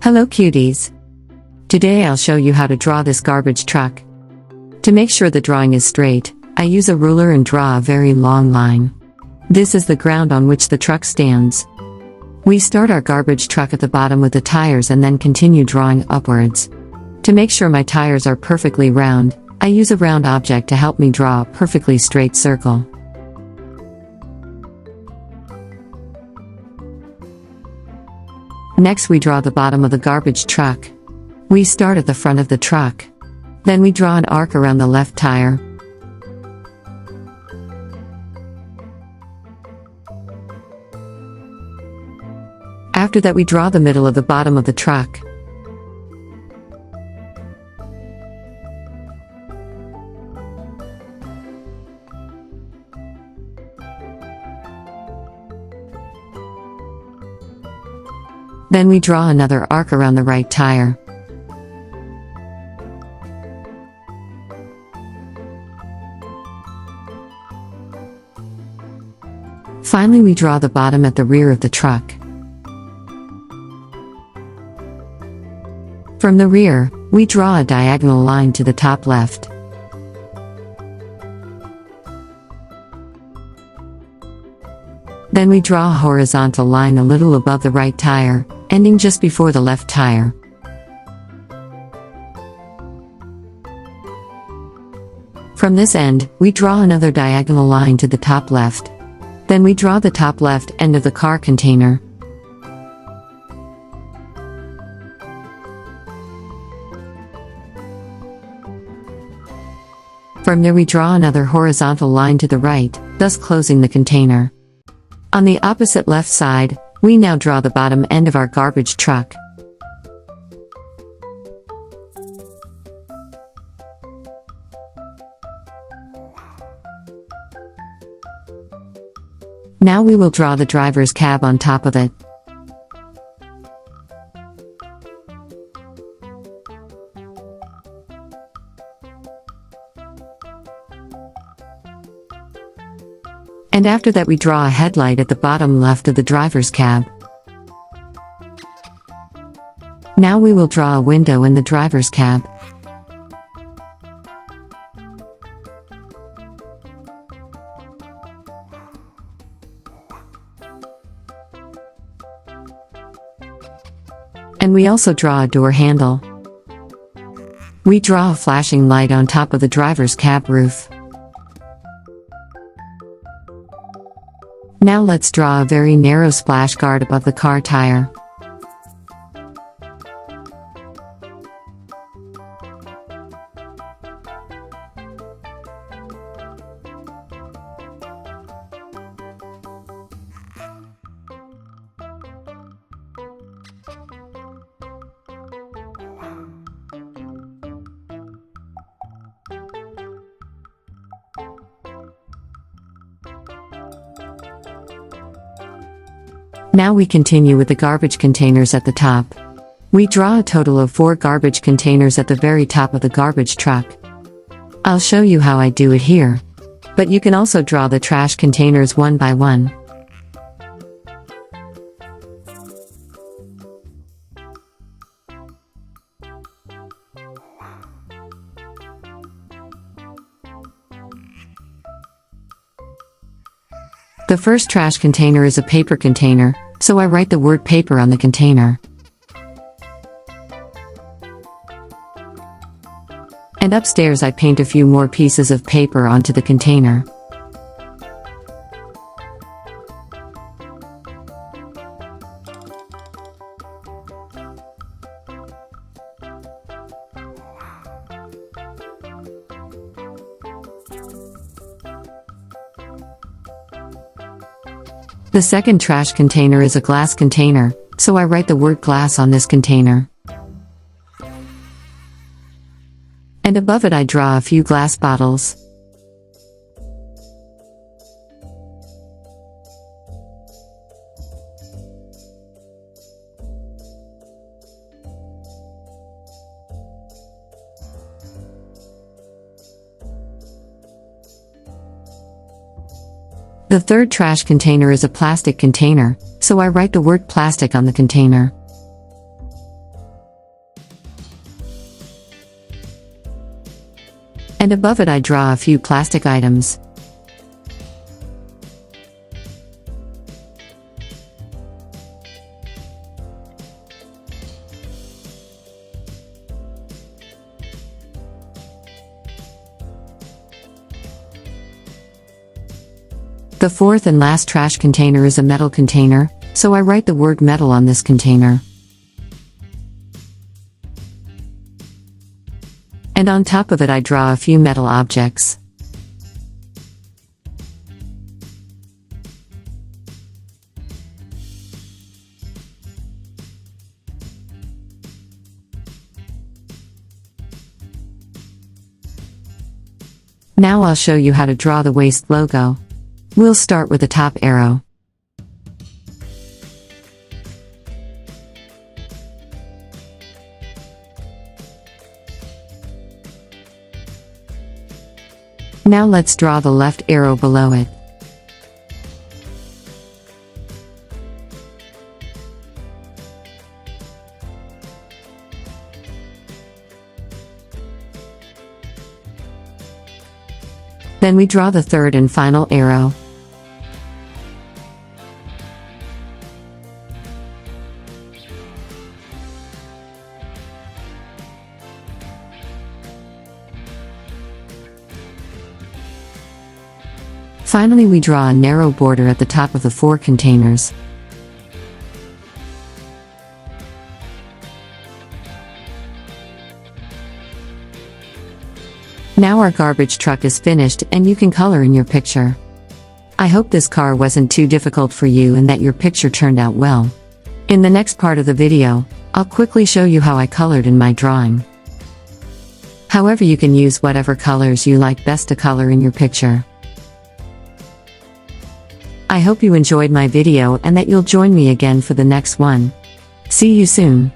Hello cuties! Today I'll show you how to draw this garbage truck. To make sure the drawing is straight, I use a ruler and draw a very long line. This is the ground on which the truck stands. We start our garbage truck at the bottom with the tires and then continue drawing upwards. To make sure my tires are perfectly round, I use a round object to help me draw a perfectly straight circle. Next we draw the bottom of the garbage truck. We start at the front of the truck. Then we draw an arc around the left tire. After that we draw the middle of the bottom of the truck. Then we draw another arc around the right tire. Finally we draw the bottom at the rear of the truck. From the rear, we draw a diagonal line to the top left. Then we draw a horizontal line a little above the right tire, ending just before the left tire. From this end, we draw another diagonal line to the top left. Then we draw the top left end of the car container. From there we draw another horizontal line to the right, thus closing the container. On the opposite left side, we now draw the bottom end of our garbage truck. Now we will draw the driver's cab on top of it. And after that we draw a headlight at the bottom left of the driver's cab. Now we will draw a window in the driver's cab. And we also draw a door handle. We draw a flashing light on top of the driver's cab roof. Now let's draw a very narrow splash guard above the car tire. Now we continue with the garbage containers at the top. We draw a total of 4 garbage containers at the very top of the garbage truck. I'll show you how I do it here. But you can also draw the trash containers one by one. The first trash container is a paper container, so I write the word paper on the container. And upstairs I paint a few more pieces of paper onto the container. The second trash container is a glass container, so I write the word glass on this container. And above it I draw a few glass bottles. The third trash container is a plastic container, so I write the word plastic on the container. And above it I draw a few plastic items. The fourth and last trash container is a metal container, so I write the word metal on this container. And on top of it I draw a few metal objects. Now I'll show you how to draw the waste logo. We'll start with the top arrow. Now let's draw the left arrow below it. Then we draw the third and final arrow. Finally, we draw a narrow border at the top of the 4 containers. Now our garbage truck is finished and you can color in your picture. I hope this car wasn't too difficult for you and that your picture turned out well. In the next part of the video, I'll quickly show you how I colored in my drawing. However, you can use whatever colors you like best to color in your picture. I hope you enjoyed my video and that you'll join me again for the next one. See you soon.